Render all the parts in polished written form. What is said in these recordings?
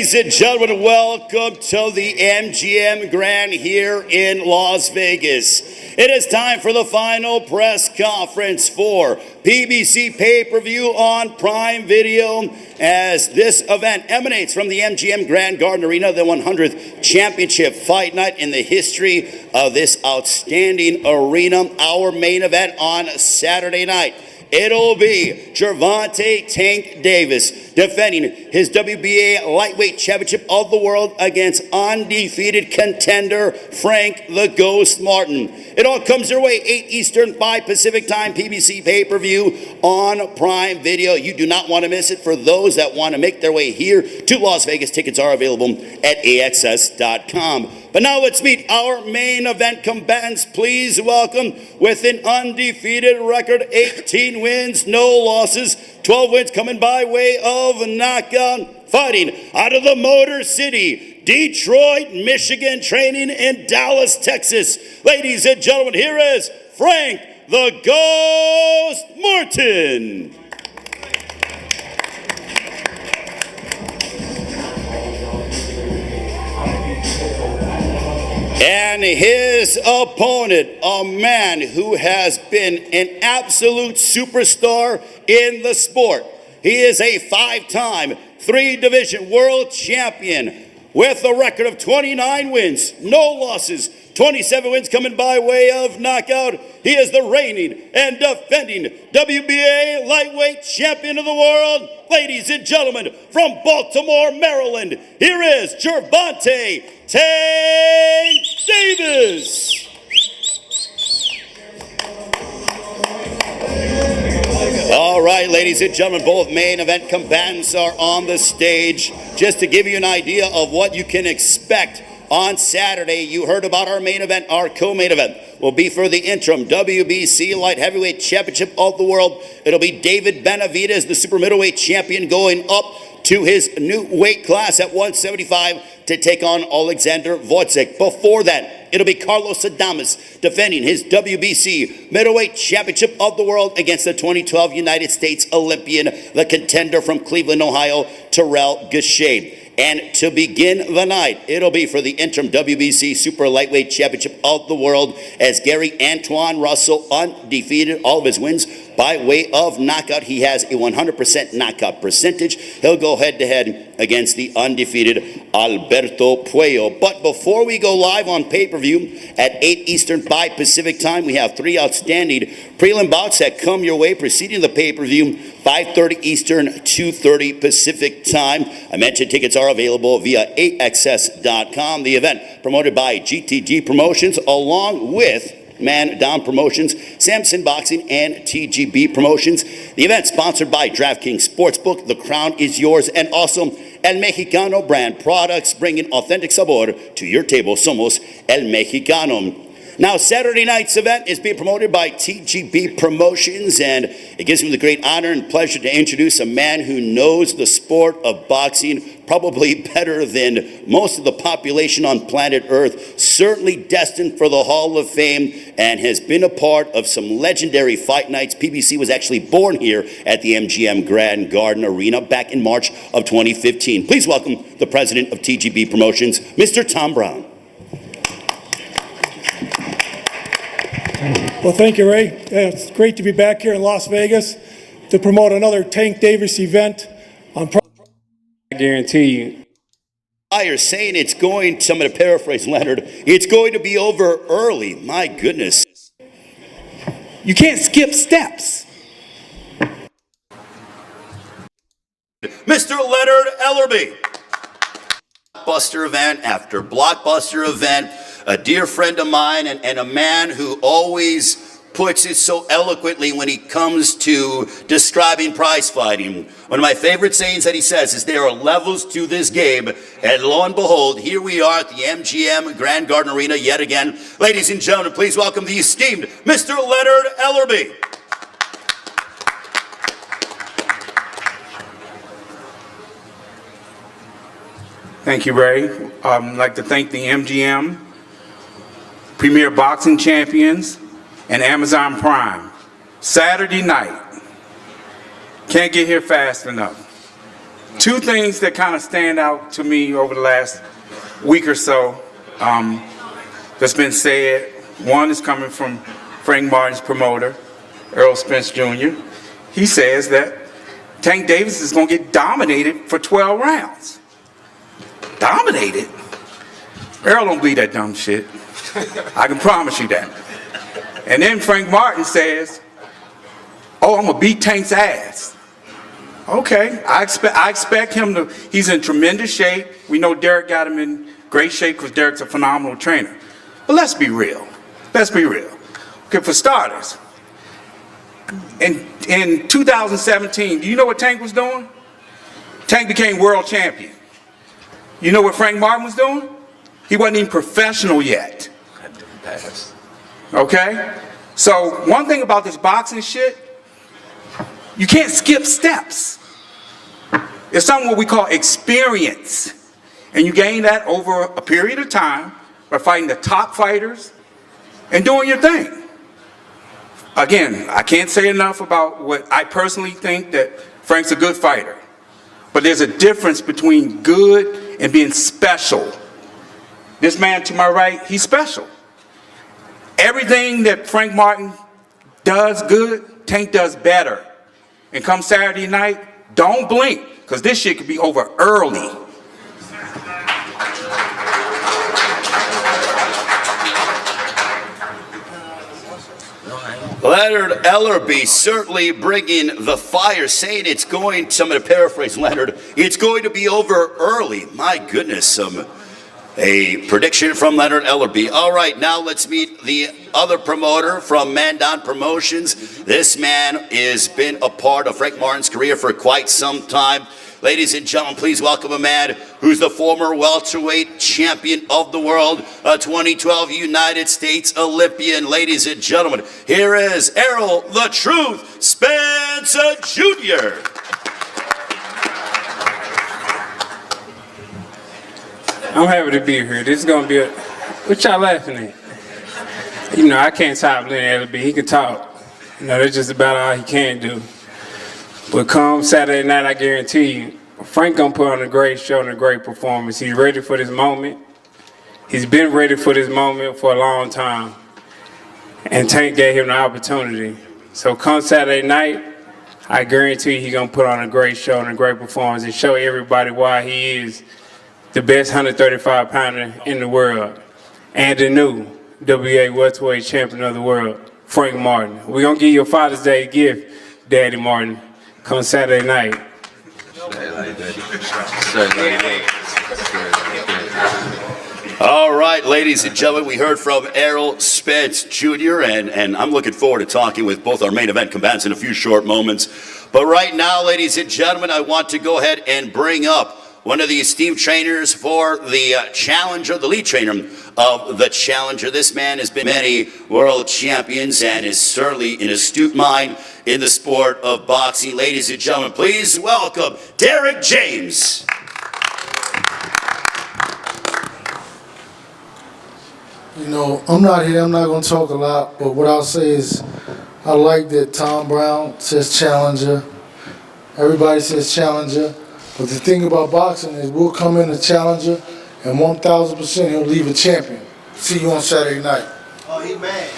Ladies and gentlemen, welcome to the MGM Grand here in Las Vegas. It is time for the final press conference for PBC pay-per-view on Prime Video, as this event emanates from the MGM Grand Garden Arena, the 100th championship fight night in the history of this outstanding arena. Our main event on Saturday night, it'll be Gervonta "Tank" Davis defending his WBA lightweight championship of the world against undefeated contender Frank the Ghost Martin. It all comes your way 8 Eastern, 5 Pacific time, PBC pay-per-view on Prime Video. You do not want to miss it. For those that want to make their way here to Las Vegas, tickets are available at AXS.com. But now let's meet our main event combatants. Please welcome, with an undefeated record, 18 wins, no losses, 12 wins coming by way of knockout, fighting out of the Motor City, Detroit, Michigan, training in Dallas, Texas. Ladies and gentlemen, here is Frank the Ghost Martin. And his opponent, a man who has been an absolute superstar in the sport. He is a 5-time, 3-division world champion with a record of 29 wins, no losses, 27 wins coming by way of knockout. He is the reigning and defending WBA lightweight champion of the world. Ladies and gentlemen, from Baltimore, Maryland, here is Gervonta "Tank" Davis. All right, ladies and gentlemen, both main event combatants are on the stage. Just to give you an idea of what you can expect on Saturday, you heard about our main event. Our co-main event will be for the interim WBC Light Heavyweight Championship of the World. It'll be David Benavidez, the super middleweight champion, going up to his new weight class at 175 to take on Alexander Wojcik. Before that, it'll be Carlos Adames defending his WBC middleweight championship of the world against the 2012 United States Olympian, the contender from Cleveland, Ohio, Terrell Gausha. And to begin the night, it'll be for the interim WBC Super Lightweight Championship of the World, as Gary Antoine Russell, undefeated, all of his wins by way of knockout. He has a 100% knockout percentage. He'll go head-to-head against the undefeated Alberto Puello. But before we go live on pay-per-view at 8 Eastern, 5 Pacific time, we have 3 outstanding prelim bouts that come your way preceding the pay-per-view, 5:30 Eastern, 2:30 Pacific time. I mentioned tickets are available via AXS.com. The event promoted by GTG Promotions, along with Man Down Promotions, Samson Boxing, and TGB Promotions. The event sponsored by DraftKings Sportsbook. The crown is yours, and also El Mexicano brand products, bringing authentic sabor to your table. Somos El Mexicano. Now, Saturday night's event is being promoted by TGB Promotions, and it gives me the great honor and pleasure to introduce a man who knows the sport of boxing probably better than most of the population on planet Earth, certainly destined for the Hall of Fame, and has been a part of some legendary fight nights. PBC was actually born here at the MGM Grand Garden Arena back in March of 2015. Please welcome the president of TGB Promotions, Mr. Tom Brown. Well, thank you, Ray. It's great to be back here in Las Vegas to promote another Tank Davis event. I guarantee you. You're saying it's going to, I'm going to paraphrase Leonard, it's going to be over early. My goodness. You can't skip steps. Mr. Leonard Ellerby. Blockbuster event after blockbuster event. A dear friend of mine, and a man who always puts it so eloquently when he comes to describing prize fighting. One of my favorite sayings that he says is, there are levels to this game, and lo and behold, here we are at the MGM Grand Garden Arena yet again. Ladies and gentlemen, please welcome the esteemed Mr. Leonard Ellerby. Thank you, Ray. I'd like to thank the MGM, Premier Boxing Champions, and Amazon Prime. Saturday night. Can't get here fast enough. two things that kind of stand out to me over the last week or so that's been said. One is coming from Frank Martin's promoter, Errol Spence Jr. He says that Tank Davis is going to get dominated for 12 rounds. Dominated? Errol don't believe that dumb shit. I can promise you that. And then Frank Martin says, oh, I'm going to beat Tank's ass. Okay, I expect him to, he's in tremendous shape. We know Derek got him in great shape because Derek's a phenomenal trainer. But let's be real. Let's be real. Okay, for starters, in 2017, do you know what Tank was doing? Tank became world champion. You know what Frank Martin was doing? He wasn't even professional yet. Okay? So one thing about this boxing shit, you can't skip steps. It's something what we call experience. And you gain that over a period of time by fighting the top fighters and doing your thing. Again, I can't say enough about what I personally think that Frank's a good fighter. But there's a difference between good and being special. This man to my right, he's special. Everything that Frank Martin does good, Tank does better. And come Saturday night, don't blink, because this shit could be over early. Leonard Ellerby certainly bringing the fire, saying it's going, I'm going to paraphrase Leonard, it's going to be over early. My goodness, a prediction from Leonard Ellerby. All right, now let's meet the other promoter from Mandan Promotions. This man has been a part of Frank Martin's career for quite some time. Ladies and gentlemen, please welcome a man who's the former welterweight champion of the world, a 2012 United States Olympian. Ladies and gentlemen, here is Errol the Truth Spence Jr. I'm happy to be here. This is going to be a... What y'all laughing at? You know, I can't top Leonard Ellerby. He can talk. You know, that's just about all he can do. But come Saturday night, I guarantee you, Frank gonna put on a great show and a great performance. He's ready for this moment. He's been ready for this moment for a long time. And Tank gave him the opportunity. So come Saturday night, I guarantee you he's gonna put on a great show and a great performance and show everybody why he is the best 135-pounder in the world. And the new WA welterweight champion of the world, Frank Martin. We're gonna give you a Father's Day gift, Daddy Martin. Come Saturday night. All right, ladies and gentlemen, we heard from Errol Spence Jr., and I'm looking forward to talking with both our main event combatants in a few short moments. But right now, ladies and gentlemen, I want to go ahead and bring up one of the esteemed trainers for the Challenger, the lead trainer of the Challenger. This man has been many world champions and is certainly an astute mind in the sport of boxing. Ladies and gentlemen, please welcome Derek James. You know, I'm not going to talk a lot, but what I'll say is I like that Tom Brown says Challenger. Everybody says Challenger. But the thing about boxing is we'll come in a Challenger and 1,000% he'll leave a champion. See you on Saturday night. Oh, he mad.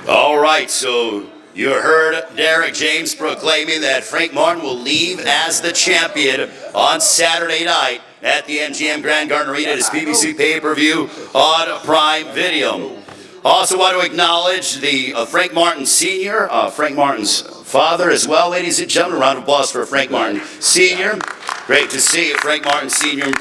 All right, so you heard Derek James proclaiming that Frank Martin will leave as the champion on Saturday night at the MGM Grand Garden Arena at his PBC pay-per-view on Prime Video. Also want to acknowledge the Frank Martin Sr., Frank Martin's father as well, ladies and gentlemen. A round of applause for Frank Martin Sr. Great to see you, Frank Martin Sr.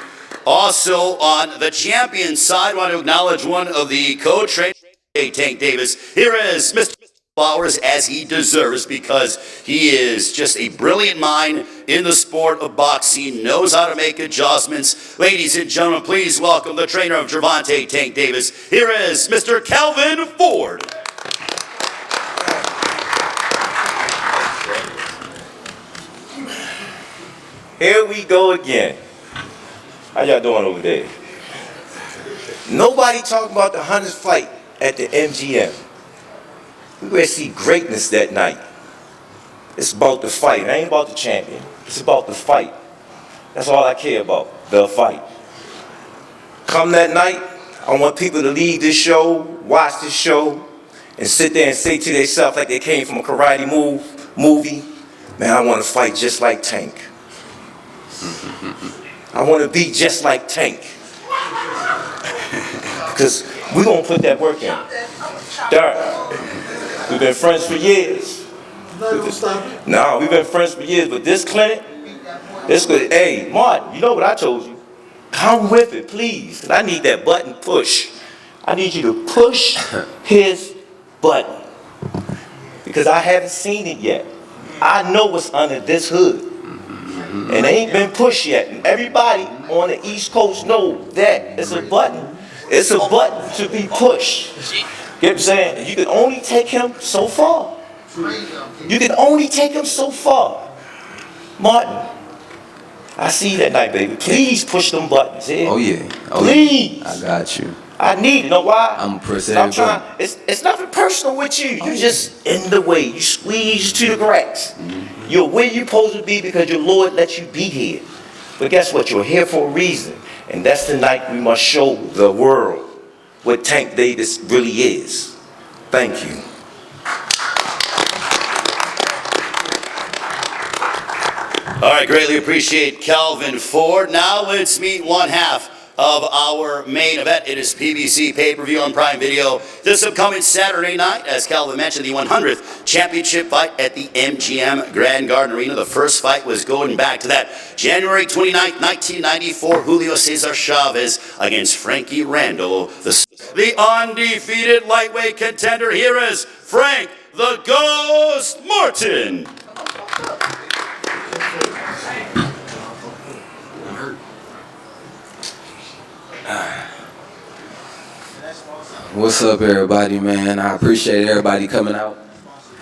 Also on the champion side, want to acknowledge one of the co-trainers, Tank Davis. Here is Mr. Flowers, as he deserves, because he is just a brilliant mind in the sport of boxing, knows how to make adjustments. Ladies and gentlemen, please welcome the trainer of Gervonta Tank Davis. Here is Mr. Calvin Ford. Here we go again. How y'all doing over there? Nobody talking about the 100th fight at the MGM. We were to see greatness that night. It's about the fight. It ain't about the champion. It's about the fight. That's all I care about, the fight. Come that night, I want people to leave this show, watch this show, and sit there and say to themselves like they came from a karate movie, man, I want to fight just like Tank. I want to be just like Tank. Because we're going to put that work in. Dark. We've been friends for years. No, we've been friends for years, but this clinic, hey, Martin, you know what I told you? Come with it, please. 'Cause I need that button push. I need you to push his button. Because I haven't seen it yet. I know what's under this hood. And it ain't been pushed yet. And everybody on the East Coast know that it's a button. It's a button to be pushed. You know what I'm saying? You can only take him so far. You can only take him so far. Martin, I see you that night, baby. Please push them buttons. Yeah? Oh yeah. Please. I got you. I need it. You know why? I'm pressing I'm trying. It's nothing personal with you. You're just in the way. You squeeze to the cracks. You're where you're supposed to be because your Lord let you be here. But guess what? You're here for a reason. And that's the night we must show the world what Tank Davis really is. Thank you. All right, greatly appreciate Calvin Ford. Now let's meet one half of our main event. It is PBC pay-per-view on Prime Video this upcoming Saturday night. As Calvin mentioned, the 100th championship fight at the MGM Grand Garden Arena. The first fight was going back to that January 29th, 1994, Julio Cesar Chavez against Frankie Randall. The undefeated lightweight contender. Here is Frank the Ghost Martin. What's up, everybody, man? I appreciate everybody coming out.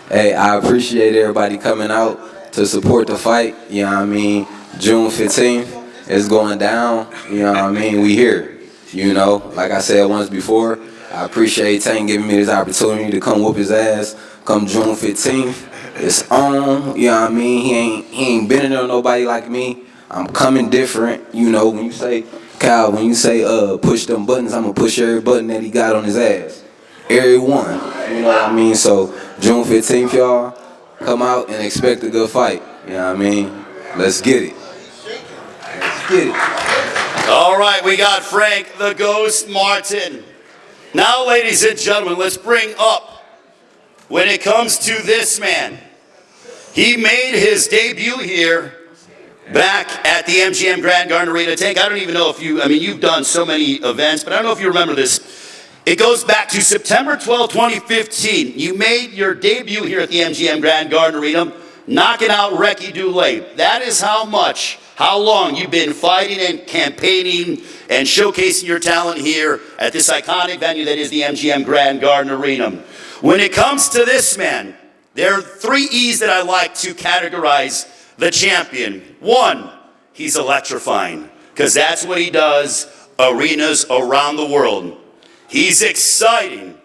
Hey, I appreciate everybody coming out to support the fight. You know what I mean? June 15th is going down. You know what I mean? We here. You know, like I said once before, I appreciate Tank giving me this opportunity to come whoop his ass. Come June 15th, it's on. You know what I mean? He ain't been in there with nobody like me. I'm coming different. You know, when you say Kyle, when you say push them buttons, I'm gonna push every button that he got on his ass. Every one. You know what I mean? So June 15th, y'all, come out and expect a good fight. You know what I mean? Let's get it. Let's get it. All right, we got Frank the Ghost Martin. Now, ladies and gentlemen, let's bring up, when it comes to this man, he made his debut here back at the MGM Grand Garden Arena. Tank, I don't even know if you've done so many events, but I don't know if you remember this. It goes back to September 12, 2015. You made your debut here at the MGM Grand Garden Arena, knocking out Recky Dulé. That is how long you've been fighting and campaigning and showcasing your talent here at this iconic venue that is the MGM Grand Garden Arena. When it comes to this man, there are 3 E's that I like to categorize the champion. 1, he's electrifying, because that's what he does arenas around the world. He's exciting.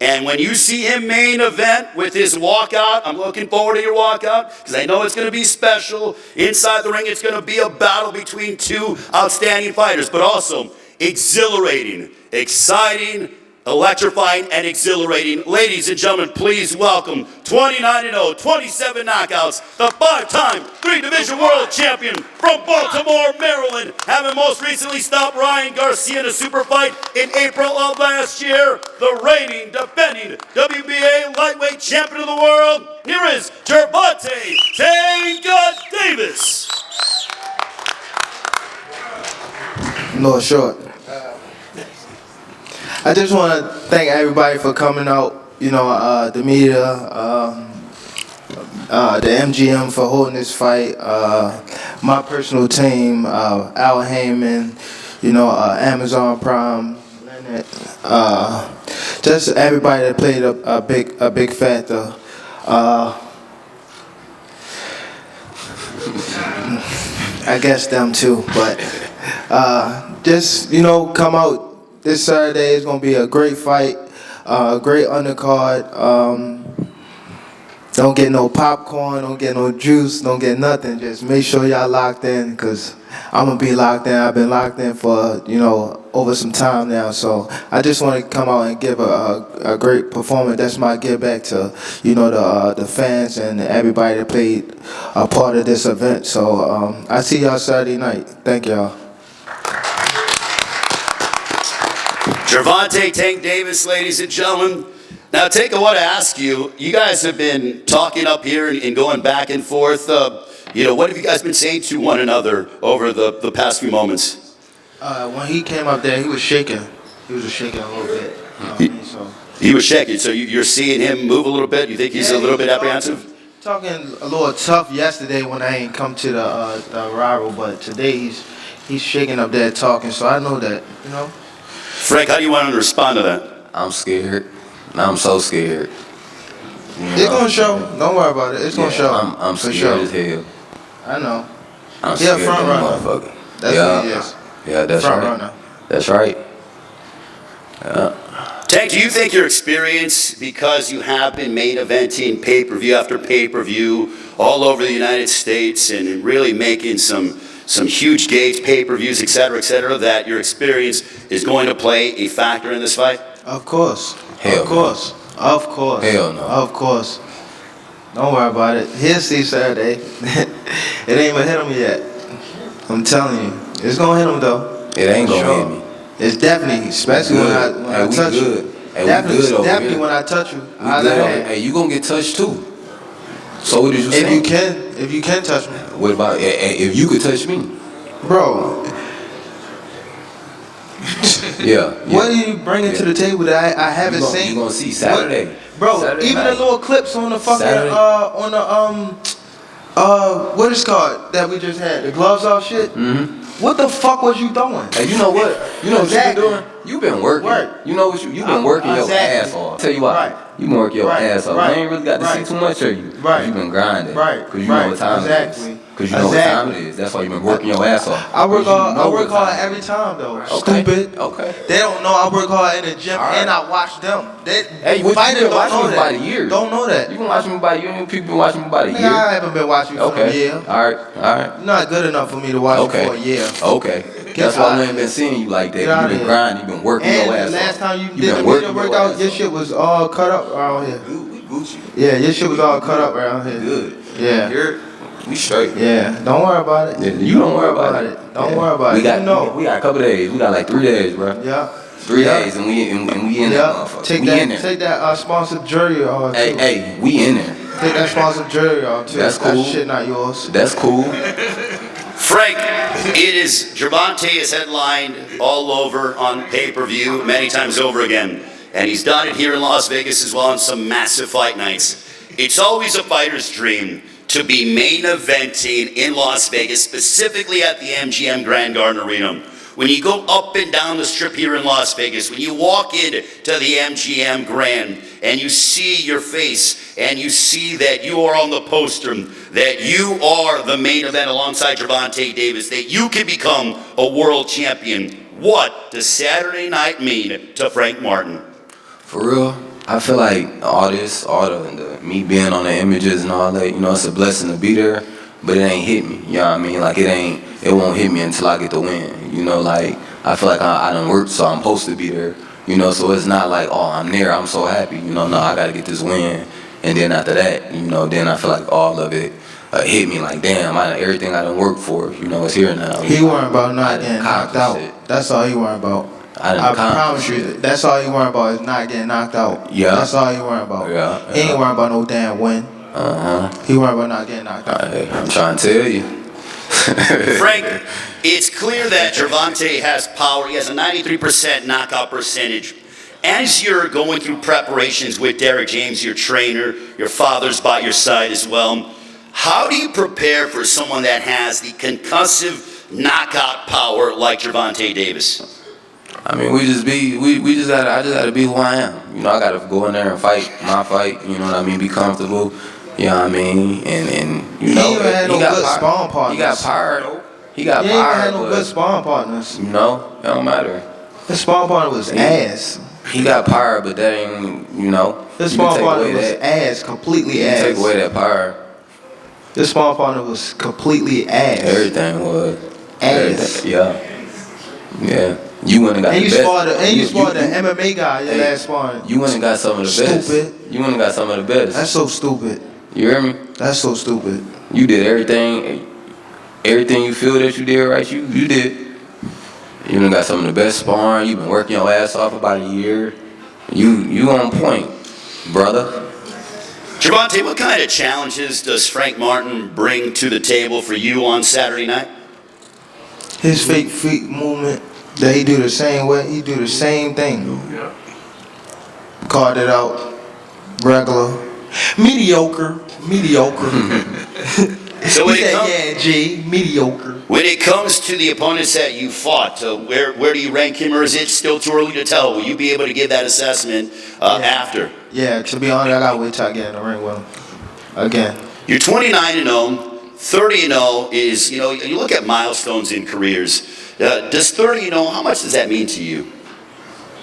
And when you see him main event with his walkout, I'm looking forward to your walkout, because I know it's going to be special. Inside the ring, it's going to be a battle between 2 outstanding fighters, but also exhilarating, exciting, electrifying, and exhilarating. Ladies and gentlemen, please welcome 29-0, 27 knockouts, the 5-time 3-division world champion from Baltimore, Maryland, having most recently stopped Ryan Garcia in a super fight in April of last year, the reigning, defending WBA lightweight champion of the world. Here is Gervonta Davis. No, short. I just want to thank everybody for coming out, you know, the media, the MGM for holding this fight, my personal team, Al Heyman, you know, Amazon Prime, just everybody that played a big factor. I guess them too, but just, you know, come out. This Saturday is going to be a great fight, a great undercard. Don't get no popcorn, don't get no juice, don't get nothing. Just make sure y'all locked in, because I'm going to be locked in. I've been locked in for, over some time now. So I just want to come out and give a great performance. That's my give back to, the fans and everybody that played a part of this event. So I see y'all Saturday night. Thank y'all. Gervonta Tank Davis, ladies and gentlemen. Now, Tank, I want to ask you, you guys have been talking up here and going back and forth. What have you guys been saying to one another over the past few moments? When he came up there, he was shaking. He was shaking a little bit. He was shaking, so you're seeing him move a little bit? You think he's a little bit apprehensive? Talking a little tough yesterday when I ain't come to the rival, but today he's shaking up there talking, so I know that, Frank, how do you want to respond to that? I'm scared. I'm so scared. It's gonna show. Don't worry about it. It's gonna show. I'm scared as hell. I know. I'm scared front of runner. motherfucker. That's what he is. Yeah, that's front right. Runner. That's right. Yeah. Tank, do you think your experience, because you have been main eventing pay-per-view after pay-per-view all over the United States and really making some huge gauge pay-per-views, et cetera, that your experience is going to play a factor in this fight? Of course. Hell of course. No. Of course. Hell no. Of course. Don't worry about it. He'll see Saturday. It ain't even hit him yet. I'm telling you. It's gonna hit him though. It ain't gonna hit me. It's definitely, especially when I touch you. Hey, definitely when I touch you. Hey, you gonna get touched too. So what did you say? If you can touch me. What about if you could touch me? Bro. Yeah. What are you bringing to the table that I haven't seen? You gonna see Saturday. Bro, Saturday even night. the little clips on the fucking Saturday. on the what is called that we just had, the gloves off shit. Mm-hmm. What the fuck was you doing? Hey, you know what? You know Exactly. what you been doing? You been working. Work. You know what you've been working your Exactly. ass off. Tell you what. Right. You been working your Right. ass off. Right. I ain't really got to Right. see too much of you. Right. You been grinding. Right. Cause you know what time it Exactly. is. Cause you know what time it is. That's why you been working your ass off. I work 'Cause you hard. know I work what hard time every time though. Okay. Stupid. Okay. They don't know I work hard in the gym All right. and I watch them. Hey, you fighters been don't watching know me that. about a year. Don't know that. You been watching me about a year. People been watching me about a Nigga, year. I haven't been watching you for a Okay. year. All right. You're not good enough for me to watch Okay. you for a year. Okay. That's why I ain't been seeing you like that. Get out You of been here. grinding. You been working And your ass the off. last time you been did the working media your workout, ass your off. shit was all cut up around here. Gucci. Yeah, your shit was all cut up around here. Good. Yeah. We straight. Yeah, don't worry about it. Yeah, you don't worry about it. Don't worry about We it. got You know. we got a couple days. We got like 3 days, bro. Yeah. 3 Yeah. days, and we in that Yeah. motherfucker. We in there. Take that sponsored jersey off. Hey, too. hey, we in there. Take that sponsored jersey off too. That's cool. That shit not yours. That's cool. Frank, it is Gervonta is headlined all over on pay-per-view many times over again. And he's done it here in Las Vegas as well on some massive fight nights. It's always a fighter's dream to be main eventing in Las Vegas, specifically at the MGM Grand Garden Arena. When you go up and down the strip here in Las Vegas, when you walk into the MGM Grand and you see your face and you see that you are on the poster, that you are the main event alongside Gervonta Davis, that you can become a world champion, what does Saturday night mean to Frank Martin? For real, I feel like all the me being on the images and all that, it's a blessing to be there, but it ain't hit me. You know what I mean? Like it won't hit me until I get the win. Like I feel like I done worked, so I'm supposed to be there. So it's not like, oh, I'm there, I'm so happy. No, I gotta get this win, and then after that, then I feel like all of it hit me like, damn, everything I done worked for, it's here now. He worried about not getting knocked out. That's all he worried about. I promise you, that's all he worried about is not getting knocked out. Yeah. That's all he worried about. Yeah. He ain't worried about no damn win. He worried about not getting knocked out. I'm trying to tell you. Frank, it's clear that Gervonta has power. He has a 93% knockout percentage. As you're going through preparations with Derek James, your trainer, your father's by your side as well, how do you prepare for someone that has the concussive knockout power like Gervonta Davis? I mean, I just gotta be who I am. I gotta go in there and fight my fight. You know what I mean? Be comfortable. You know what I mean? And He ain't even had no good spawn partners. He got power though. He got He power. ain't had no good spawn partners. It don't matter. His spawn partner was ass. He got power, but that ain't, you know. This you can small take partner away was that. ass, completely You ass. can take away that power. This small partner was completely ass. Everything was. Ass. Everything. Yeah. Yeah. You went and got And the you best. sparred the MMA guy your Hey, last sparring. You went and got some of the best. Stupid. You went and got some of the best. That's so stupid. You hear me? That's so stupid. You did everything you feel that you did right, you did. You done got some of the best sparring. You been working your ass off about a year. You on point, brother. Gervonta, what kind of challenges does Frank Martin bring to the table for you on Saturday night? His fake feet movement that he do the same way, he do the same thing. Called it out. Regular. Mediocre. So He said, yeah, G, mediocre. when it comes to the opponents that you fought, where do you rank him, or is it still too early to tell? Will you be able to give that assessment after? Yeah, to be honest, I gotta wait till I get in the ring with him. Again. You're 29-0. 30-0 is, you look at milestones in careers. Does 30-0, how much does that mean to you?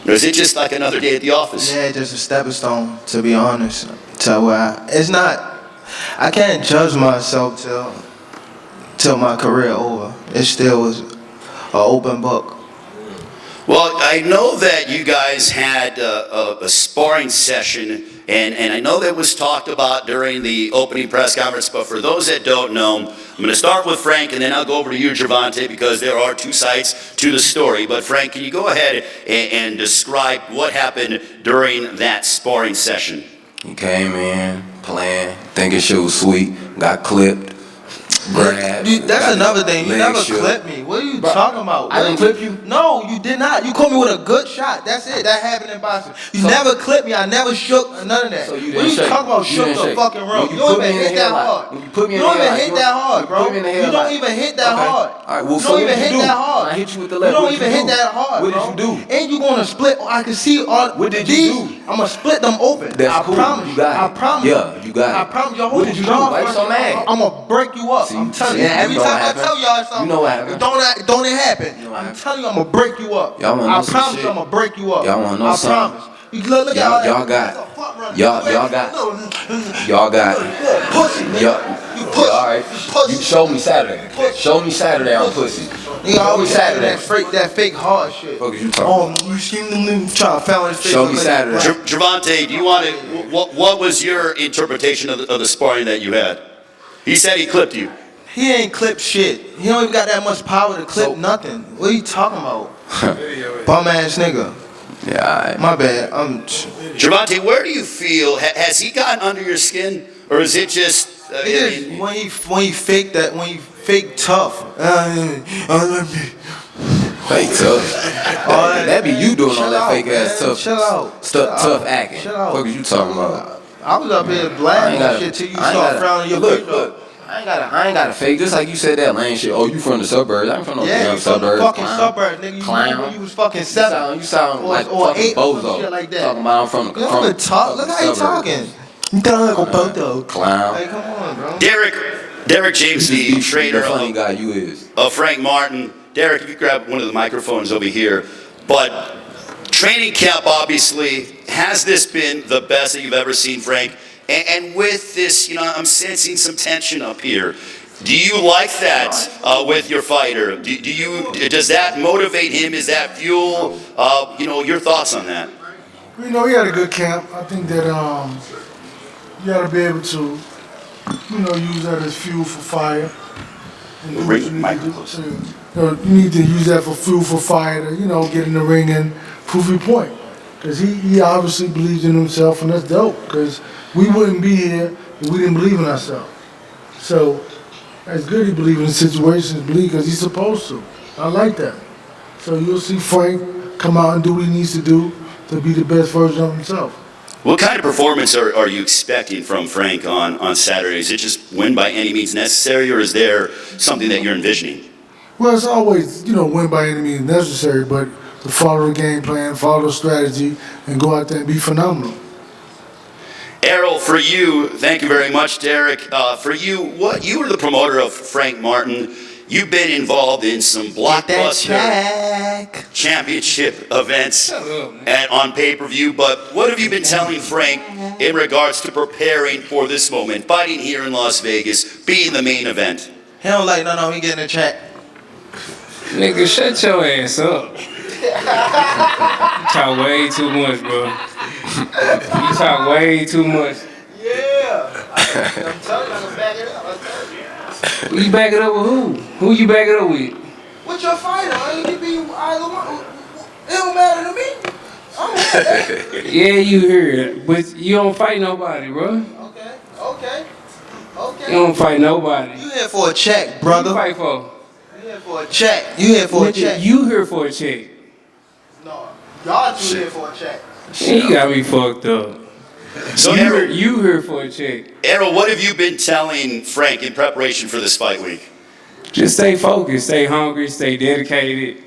Or is it just like another day at the office? Yeah, just a stepping stone, to be honest. To where I can't judge myself till my career over. It still was an open book. Well, I know that you guys had a sparring session, and I know that was talked about during the opening press conference, but for those that don't know, I'm going to start with Frank, and then I'll go over to you, Gervonta, because there are two sides to the story. But Frank, can you go ahead and describe what happened during that sparring session? He came in, playing, thinking shit was sweet, got clipped, grabbed. That's another thing. You never shook. clipped me. What are you talking about? I didn't clip you? No, you did not. You caught me with a good shot. That's it. That happened in boxing. You never clipped me. I never shook none of that. So you what are didn't you shake. talking about? You Shook didn't the shake. fucking room. When You you don't put me even in the hit that headlock. hard. When you put me in You don't the even headlock, hit that hard, bro. put me in the You headlock. don't even hit that Okay. hard. All right, well, You so don't what even did you hit do? that hard. I hit you with the You left. don't What even did you hit do? that hard, What bro. did you do? And you gonna split. I can see all. What did you these. do? I'm gonna split them open. That's I cool. promise You got it. I promise. Yeah, you got it. I promise. Your What whole did you do? jaw. Why you so mad? I'm gonna break you up. See, I'm telling see, you. And every you know time what I happened. tell y'all something, You know what happened. Don't it happen? You know what I'm happened. telling you, I'm gonna break you up. Y'all wanna know I some promise shit? you, I'm gonna break you up. Y'all wanna know I something? promise. You look at all that. Y'all got Pussy, nigga. You pussy. All right. You pussy. You show me Saturday. Pussy. Show me Saturday on pussy. Nigga always Saturday. having that fake hard shit. Fuck is you talking about? You seen them trying to foul his face. Show me Saturday. Gervonta, do you want to? What was your interpretation of the sparring that you had? He said he clipped you. He ain't clipped shit. He don't even got that much power to clip nothing. What are you talking about? Bum ass nigga. Yeah, all right. My bad. Gervonta, where do you feel? Has he gotten under your skin, or is it just? When he fake that, when he fake tough. Fake tough. That be you doing all that fake ass tough. Chill out. Tough acting. Chill out. What is you talking about? I was up here blasting shit till you start frowning your face up. I ain't gotta fake. Just like you said that lame shit. Oh, you from the suburbs? I ain't from no damn suburbs. Fucking suburbs, nigga. You remember when you was fucking 7? You sound like or fucking 8 or some bozo. shit like that. Talking about I'm from the You don't even talk. Look how you talking. You talking like a bozo. Clown. Hey, come on, bro. Derek James, the trainer The funny guy you is. of Frank Martin. Derek, if you grab one of the microphones over here. But training camp, obviously, has this been the best that you've ever seen, Frank? And with this, I'm sensing some tension up here. Do you like that with your fighter? Does that motivate him? Is that fuel? Your thoughts on that? He had a good camp. I think that you got to be able to, use that as fuel for fire. And do what you need to do. You need to use that for fuel for fire to, get in the ring and prove your point. Because he obviously believes in himself, and that's dope. Because we wouldn't be here if we didn't believe in ourselves. So that's good he believes in situations, because he's supposed to. I like that. So you'll see Frank come out and do what he needs to do to be the best version of himself. What kind of performance are you expecting from Frank on Saturday? Is it just win by any means necessary, or is there something that you're envisioning? Well, it's always, win by any means necessary, but to follow the game plan, follow the strategy, and go out there and be phenomenal. Errol, for you, thank you very much, Derek. For you, you were the promoter of Frank Martin. you've been involved in some blockbuster championship events on pay-per-view, but what have you been telling Frank in regards to preparing for this moment, fighting here in Las Vegas, being the main event? He don't like no, he getting a check. Nigga, shut your ass up. You talk way too much, bro. You talk way too much. Yeah. I'm telling you, I'm back it up. You back it up with who? Who you back it up with? What's your fighter? It don't matter to me. I'm here. Yeah, you heard, but you don't fight nobody, bro. Okay. You don't fight nobody. You here for a check, brother? Who you fight for? You here for a check. You here for a check. You here for a check. No, y'all two here for a check. You got me fucked up. So you here for a check. Errol, what have you been telling Frank in preparation for this fight week? Just stay focused, stay hungry, stay dedicated.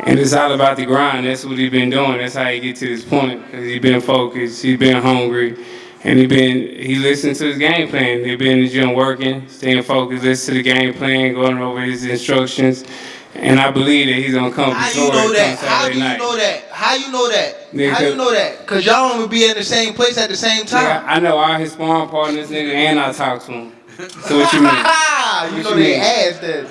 And it's all about the grind. That's what he's been doing. That's how he get to this point. Cause he's been focused, he's been hungry, and he listened to his game plan. He's been in the gym working, staying focused, listen to the game plan, going over his instructions. And I believe that he's gonna come How you know that? How do you know that? How you know that? Nigga, how you know that? Cause y'all don't be in the same place at the same time. Yeah, I know all his sparring partners, nigga, and I talk to him. So what you mean? You know they ass that.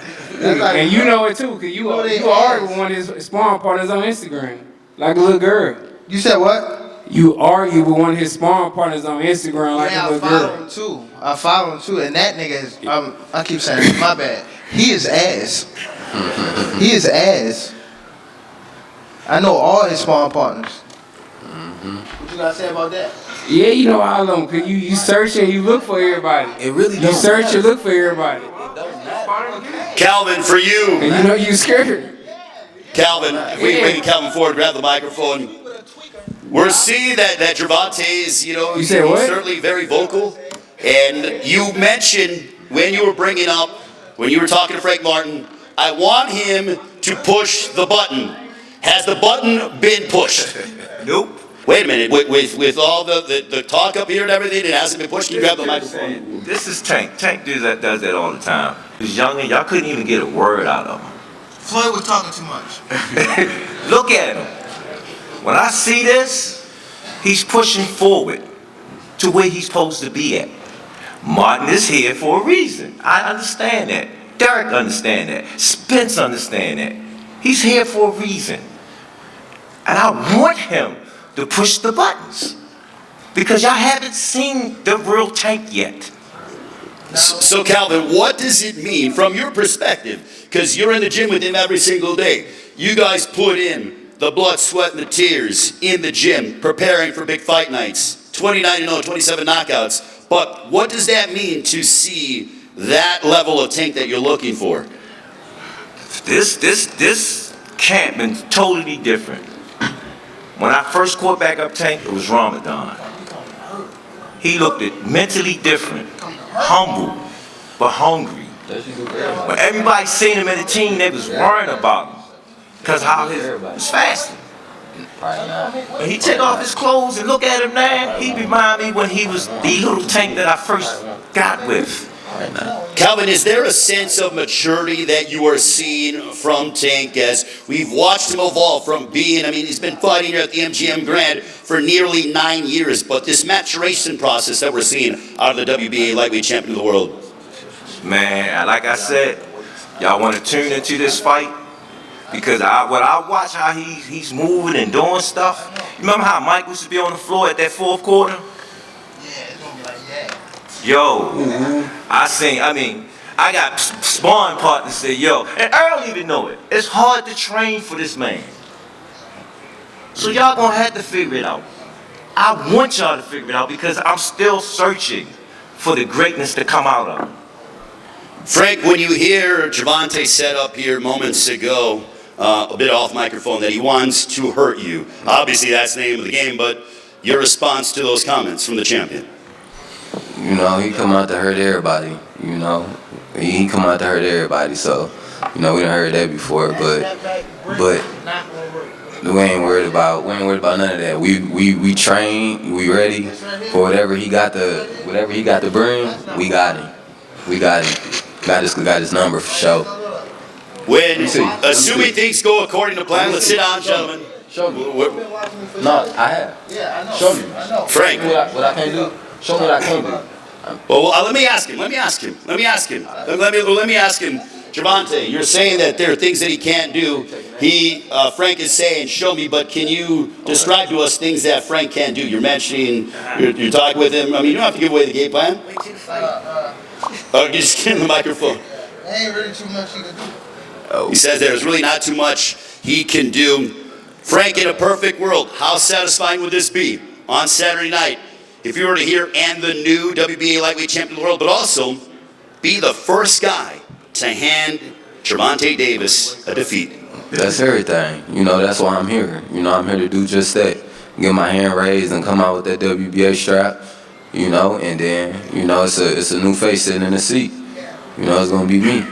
And you know it too, cause you argue with one of his sparring partners on Instagram, like a little girl. You said what? You argue with one of his sparring partners on Instagram like a little girl. I follow him too, and that nigga is. I keep saying my bad. He is ass. He is ass. I know all his sparring partners. What you gotta say about that? Yeah, you know all of them, cause you search and you look for everybody. It really You search and look for everybody. Calvin, for you. And you know you scared. Calvin, if we can bring Calvin forward, grab the microphone. We're seeing that Gervonta is, You said what? certainly very vocal. And you mentioned when you were talking to Frank Martin, I want him to push the button. Has the button been pushed? Nope. Wait a minute, with all the talk up here and everything, it hasn't been pushed. Can you grab the microphone? This is Tank. Tank does that all the time. He was young and y'all couldn't even get a word out of him. Floyd was talking too much. Look at him. When I see this, he's pushing forward to where he's supposed to be at. Martin is here for a reason. I understand that. Derek understand that. Spence understand that. He's here for a reason. And I want him to push the buttons. Because y'all haven't seen the real Tank yet. So Calvin, what does it mean from your perspective? Because you're in the gym with him every single day. You guys put in the blood, sweat, and the tears in the gym, preparing for big fight nights. 29-0, 27 knockouts. But what does that mean to see that level of Tank that you're looking for? This camp been totally different. When I first caught back up Tank, it was Ramadan. He looked mentally different, humble, but hungry. When everybody seen him in the team, they was worrying about him. Because how he was fasting. When he take off his clothes and look at him now, he remind me when he was the little Tank that I first got with. Calvin, is there a sense of maturity that you are seeing from Tank as we've watched him evolve from being, he's been fighting here at the MGM Grand for nearly 9 years, but this maturation process that we're seeing out of the WBA lightweight champion of the world? Man, like I said, y'all want to tune into this fight? Because when I watch how he's moving and doing stuff, you remember how Mike used to be on the floor at that fourth quarter? Yeah, it's gonna be like that. Yo, I got sparring partners say, yo, and Earl even know it. It's hard to train for this man. So y'all gonna have to figure it out. I want y'all to figure it out because I'm still searching for the greatness to come out of him. Frank, when you hear Gervonta said up here moments ago, a bit off microphone, that he wants to hurt you, obviously that's the name of the game, but your response to those comments from the champion? You know, he come out to hurt everybody, you know. He come out to hurt everybody, so, you know, we done heard that before, but we ain't worried about none of that. We train, we ready for whatever he got to bring, we got him. Got his number for sure. When, assuming things go according to plan, let's sit down, gentlemen. Show me. No, I have. Show me. Frank. What I can't do. Show me what I can't do. Well, let me ask him. Let me ask him. Gervonta, you're saying that there are things that he can't do. Frank is saying, show me, but can you describe to us things that Frank can't do? You're mentioning, you're talking with him. I mean, you don't have to give away the game plan. You just give him the microphone. Ain't really too much he can do. He says there's really not too much he can do. Frank, in a perfect world, how satisfying would this be on Saturday night if you were to hear and the new WBA lightweight champion of the world, but also be the first guy to hand Gervonta Davis a defeat? That's everything. You know, that's why I'm here. You know, I'm here to do just that. Get my hand raised and come out with that WBA strap. You know, and then, you know, it's a new face sitting in the seat. You know, it's gonna be me.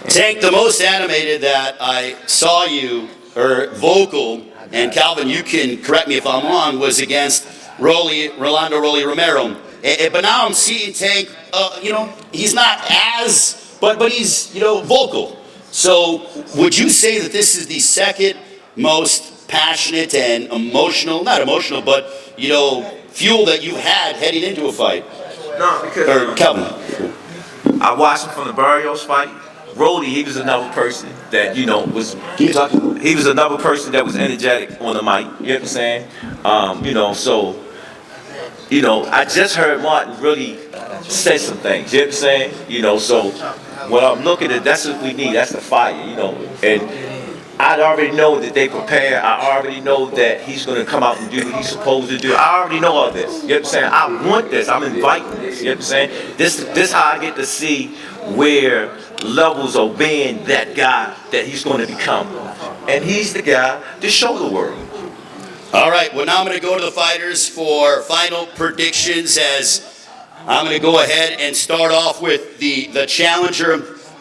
Tank, the most animated that I saw you, or vocal, and Calvin, you can correct me if I'm wrong, was against Rolando Rolly Romero. But now I'm seeing Tank, you know, he's not as, but he's, you know, vocal. So would you say that this is the second most passionate and emotional, not emotional, but, you know, fuel that you've had heading into a fight? No, because Or Calvin. I watched him from the Barrios fight. Rolly, he was another person that, you know, was. Can you talk? He was another person that was energetic on the mic. You know what I'm saying? You know, so, you know, I just heard Martin really say some things. You know what I'm saying? You know, so when I'm looking at, that's what we need. That's the fire. You know, and I already know that they prepare. I already know that he's going to come out and do what he's supposed to do. I already know all this. You know what I'm saying? I want this. I'm inviting this. You know what I'm saying? This how I get to see where levels of being that guy that he's going to become. And he's the guy to show the world. All right, well, now I'm going to go to the fighters for final predictions, as I'm going to go ahead and start off with the challenger.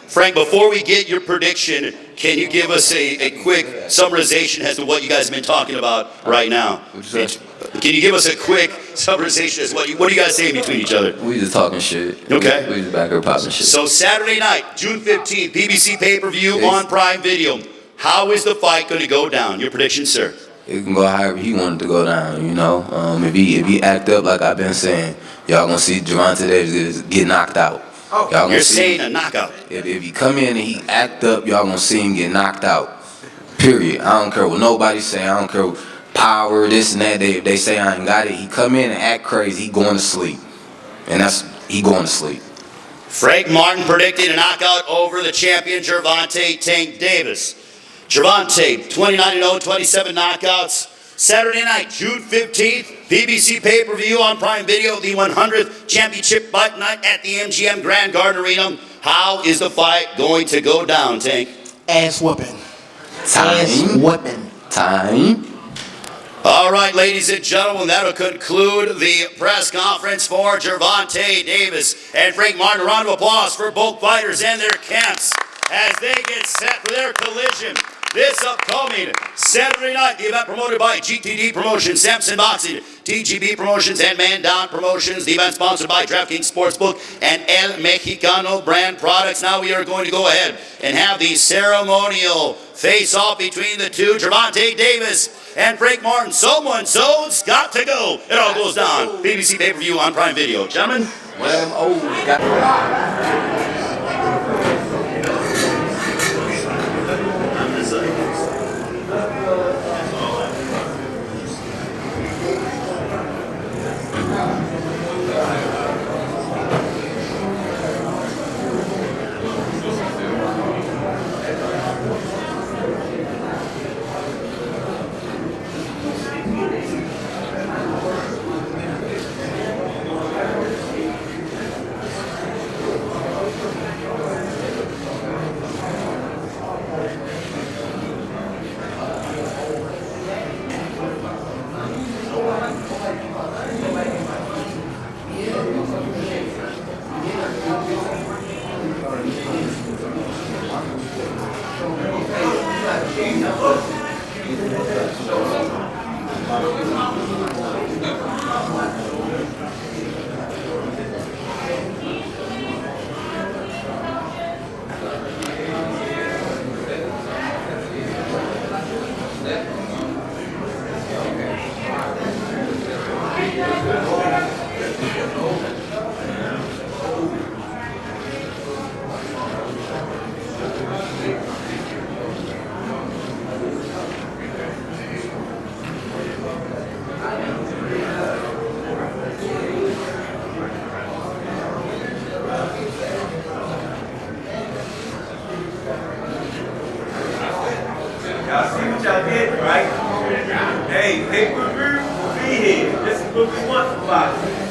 Frank, before we get your prediction, can you give us a quick summarization as to what you guys have been talking about right now? Can you give us a quick summarization as what are you guys saying between each other? We just talking shit. Okay. We just back here popping shit. So Saturday night, June 15th, BBC pay-per-view on Prime Video. How is the fight going to go down? Your prediction, sir? It can go however he wanted to go down, you know. If he act up like I've been saying, y'all gonna see Gervonta Davis get knocked out. You're saying a knockout. If he come in and he act up, y'all gonna see him get knocked out. Period. I don't care what nobody say. I don't care what power, this and that. They say I ain't got it. He come in and act crazy, he going to sleep. And he going to sleep. Frank Martin predicted a knockout over the champion Gervonta Tank Davis. Gervonta, 29-0, 27 knockouts. Saturday night, June 15th, BBC pay-per-view on Prime Video, the 100th championship fight night at the MGM Grand Garden Arena. How is the fight going to go down, Tank? Ass whooping. Ass whooping. Time. All right, ladies and gentlemen, that'll conclude the press conference for Gervonta Davis and Frank Martin. A round of applause for both fighters and their camps as they get set for their collision this upcoming Saturday night. The event promoted by GTD Promotions, Samson Boxing, TGB Promotions, and Man Down Promotions. The event sponsored by DraftKings Sportsbook and El Mexicano brand products. Now we are going to go ahead and have the ceremonial face-off between the two, Gervonta Davis and Frank Martin. Someone's got to go. It all goes down. BBC pay-per-view on Prime Video. Gentlemen. Hey, pay-per-view, be here. This is what we want from boxing.